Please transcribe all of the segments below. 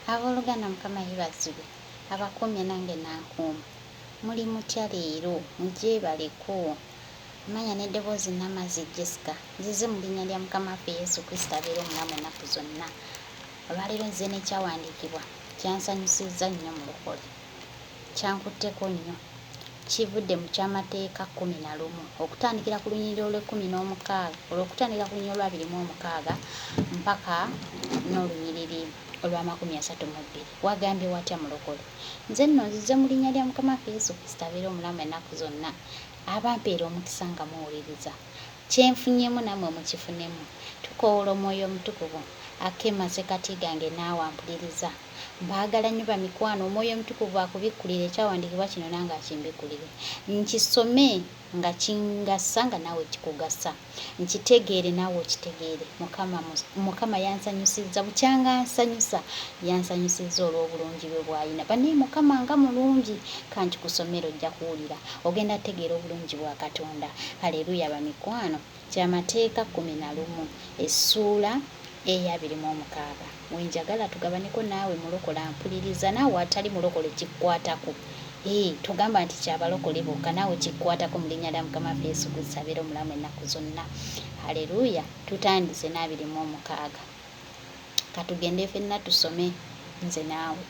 Abooluganda Mukama yeebazibwe, abakuumye nange nankuuma. Muli mutya leero? Mugyebaleko. Manya n'eddoboozi Namazzi Jessica. Nzize mu linnya lya Mukama waffe Yesu Kristo abeera omulamu ennaku zonna. Olwaleero nze n'ekyawandiikibwa kyansanyusizza nnyo mu lukole. Kyankutteko nnyo. Kivudde mu Ekyamateeka 11 okutandikira ku lunyiriri olw'16 olw'okutandikira ku lunyiriri olwa 26 mpaka n'olunyiriri olwa32. Wagambye watya mulokole? Nze nno nzize mu linnya lya Mukama waffe Yesu Kristo abeera omulamu ennaku zonna, abampeera omukisa nga muwuliriza. Kyenfunyemu nammwe mukifunemu. Tukoowola Omwoyo Omutukuvu akemase kati gange naawe ampuliriza. Mbaagala nnyo ba Mikwano, Omwoyo Omutukuvu akubikkulire ekyawandiikibwa kino nange akimbikkulire. Nkisome nga kingassa nga naawe kikugassa. Nkitegeere naawe okitegeere. Mukama yansanyusizza bukyanga nsanyusa, yansanyusizza olw'obulungi bwe bw'ayina. Banne Mukama nga mulungi, kankikusomera ojja kuwulira. Ogenda tegeera obulungi bwa Katonda. Haleluya ba Mikwano. Ekyamateeka 11 essuula eya 26. Wenjagala tugabaneko naawe mulokole ampuliriza, naawe atali mulokole kikkwatako. Tugamba nti kyabalokole bokka, naawe kikkwatako mu linnya lya Mukama waffe Yesu Kristo abeera omulamu ennaku zonna. Haleluya. Tutandise na 26. Katugende ffenna tusome nze naawe.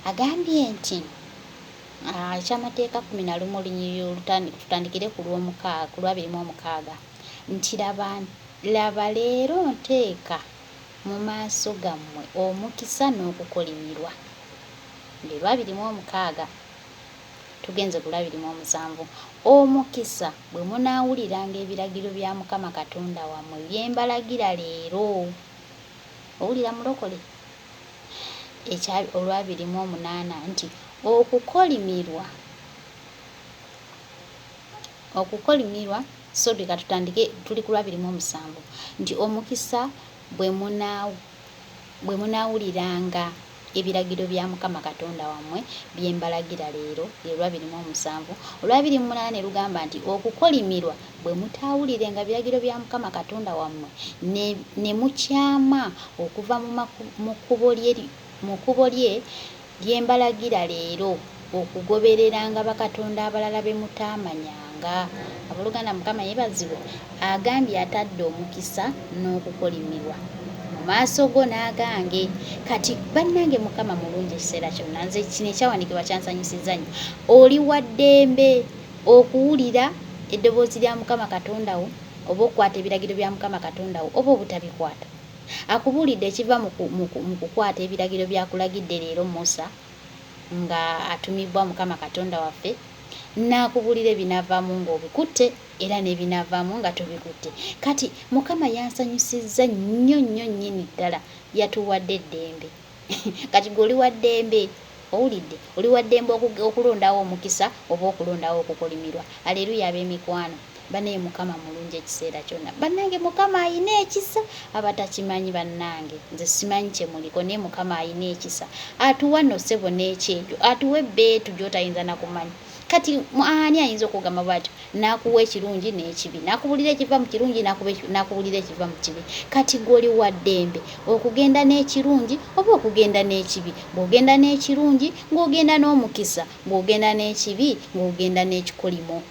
Agambye nti Ekyamateeka 11 olunyiriri tutandikire ku lwa 26 nti laba leero nteeka mu maaso gammwe omukisa n'okukolimirwa. Lwa 26 tugenze ku lwa 27. Omukisa bwe munaawuliranga ebiragiro bya Mukama Katonda wammwe bye mbalagira leero. Owulira mulokole? Olwa 28 nti okukolimirwa sorry katutandike tuli ku lwa 27 nti omukisa bwe munaawuliranga ebiragiro bya Mukama Katonda wammwe bye mbalagira leero lwa 27. Olwa 28 lugamba nti okukolimirwa bwe mutaawulirenga biragiro bya Mukama Katonda wammwe ne mukyama okuva mu kkubo lye lye mbalagira leero okugobereranga bakatonda abalala be mutaamanyanga. Abooluganda Mukama yeebazibwe. Agambye atadde omukisa n'okukolimirwa mu maaso go n'agange. Kati bannange Mukama mulungi ekiseera kyonna. Nze kino ekyawandiikibwa kyansanyusizza nnyo. Oli wa ddembe okuwulira eddoboozi lya Mukama Katonda wo, oba okukwata ebiragiro bya Mukama Katonda wo oba obutabikwata. Akubuulidde ekiva mu kukwata ebiragiro byakulagidde leero Musa nga atumibwa Mukama Katonda waffe, n'akubuulira ebinaavaamu ng'obikutte era n'ebinaavaamu nga tobikutte. Kati Mukama yansanyusizza nnyo nnyini ddala, yatuwadde eddembe. Kati gwe oli wa ddembe, owulidde? Oli wa ddembe okulondawo omukisa oba okulondawo okukolimirwa. Aleluya ab'Emikwano. Banne Mukama mulungi ekiseera kyonna. Bannange Mukama ayina ekisa, abatakimanyi bannange nze simanyi kye muliko, naye Mukama ayina ekisa. Atuwa nno ssebo n'ekyejo, atuwa ebbeetu gy'otayinza na kumanya. Kati ani ayinza okugamba bw'atyo? N'akuwa ekirungi n'ekibi, n'akubuulira ekiva mu kirungi n'akubuulira ekiva mu kibi. Kati gw'oli wa ddembe okugenda n'ekirungi oba okugenda n'ekibi. Bw'ogenda n'ekirungi ng'ogenda n'omukisa, bw'ogenda n'ekibi ng'ogenda n'ekikolimo.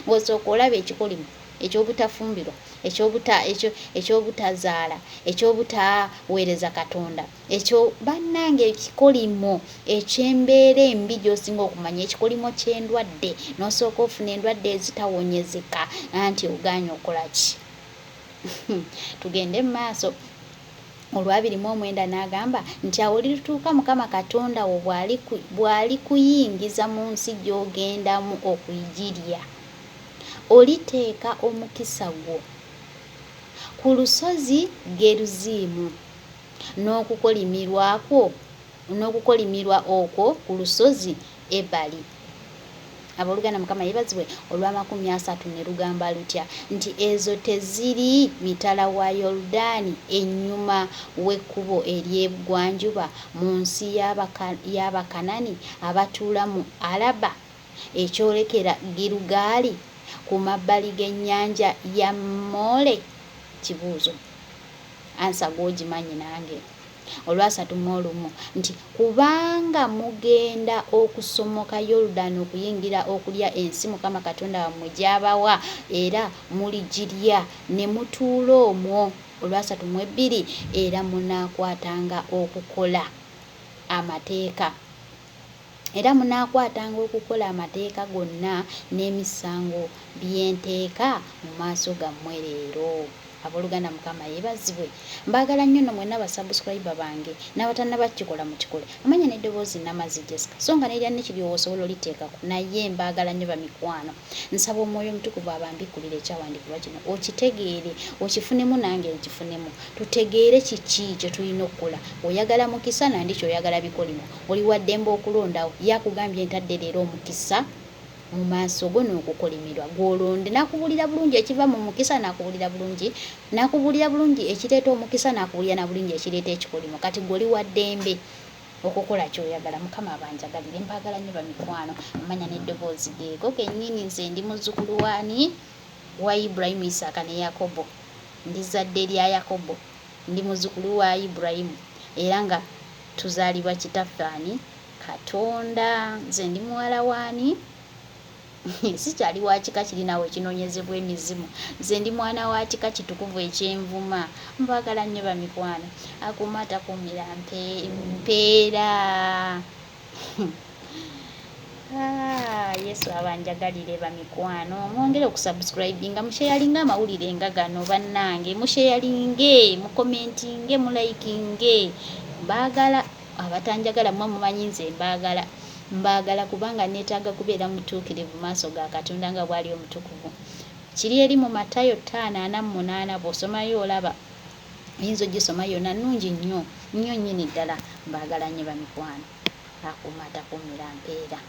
Bw'osooka olaba ekikolimo eky'obutafumbirwa, eky'obutazaala, eky'obutaweereza Katonda, ekyo bannange ekikolimo eky'embeera embi gy'osinga okumanya, ekikolimo ky'endwadde, n'osooka ofuna endwadde ezitawonyezeka, anti ogaanye okola ki? Tugende mu maaso. Olwa 29 n'agamba nti awo lituuka Mukama Katonda wo bw'ali kuyingiza mu nsi gy'ogendamu okuyigirya. Oliteeka omukisa gwo ku lusozi Geruzimu n'okukolimirwa okwo ku lusozi Ebali. Abooluganda Mukama yeebazibwe. Olwa 30 ne lugamba lutya nti ezo teziri mitala wa Yoludaani ennyuma w'ekkubo ery'ebugwanjuba mu nsi y'Abakanani abatuula mu Alaba ekyolekera Girugaali ku mabbali g'ennyanja ya Moole? Kibuuzo. Ansa gw'ogimanyi nange. olwasatu mu olumu nti kubanga mugenda okusomoka Yoludaani okuyingira okulya ensi Mukama Katonda wammwe gy'abawa era muligirya ne mutuula omwo. Olwasatu mu ebbiri era munaakwatanga okukola amateeka gonna n'emisango byenteeka mu maaso gammwe leero. Abooluganda Mukama yeebazibwe. Mbaagala nnyo no mwenna basubscriber bange n'abatannabakikola mukikole. Amanya n'eddoboozi Namazi Jessica so nga n'erya n'ekiryowo osobola oliteekako naye mbaagala nnyo bamikwano. Nsaba Omwoyo Omutukuvu abambikkulire ekyawandiikibwa kino okitegeere okifunemu nange nkifunemu tutegeere kiki kye tulina okukola. Oyagala mukisa nandi kyoyagala bikolimo oli wa ddembe okulondawo yakugambye ntadde leero omukisa mu maaso go n'okukolimirwa gw'olonde nakubulira bulungi ekiva mu mukisa nakubulira bulungi ekireeta omukisa nakubulira na bulungi ekireeta ekikolimo kati gw'oli wa ddembe okukola kyoyagala. Mukama abanjagalire mbaagala nnyo bamikwano. Mmanya n'eddoboozi geego kennyini nze ndi muzzukulu waani wa Ibrahimu Isaaka ne Yakobo ndi zadde lya Yakobo ndi muzzukulu wa Ibrahimu era nga tuzaalibwa kitaffe ani Katonda. Nze ndi muwala waani sikyali wa kika kirinawo ekinoonyezebwa emizimu nze ndi mwana wa kika kitukuvu ekyenvuma. Mbaagala nnyo bamikwano. Akuuma takuumira mpeera. Yesu abanjagalire bamikwano. Mwongere okusubscribinga musheyalinga amawulire nga gano bannange musheyalinge mukomentinge mulayikinge. Mbaagala abatanjagala mmwe mumanyi nze mbaagala kubanga neetaaga kubeera mutuukirivu maaso ga Katonda nga bw'ali omutukuvu. Kiri eri mu Matayo 5:48 bw'osomayo olaba oyinza ogisoma yonna nnungi nnyo nnyini ddala. Mbaagala nnyo bamikwano. Akuuma takuumira mpeera.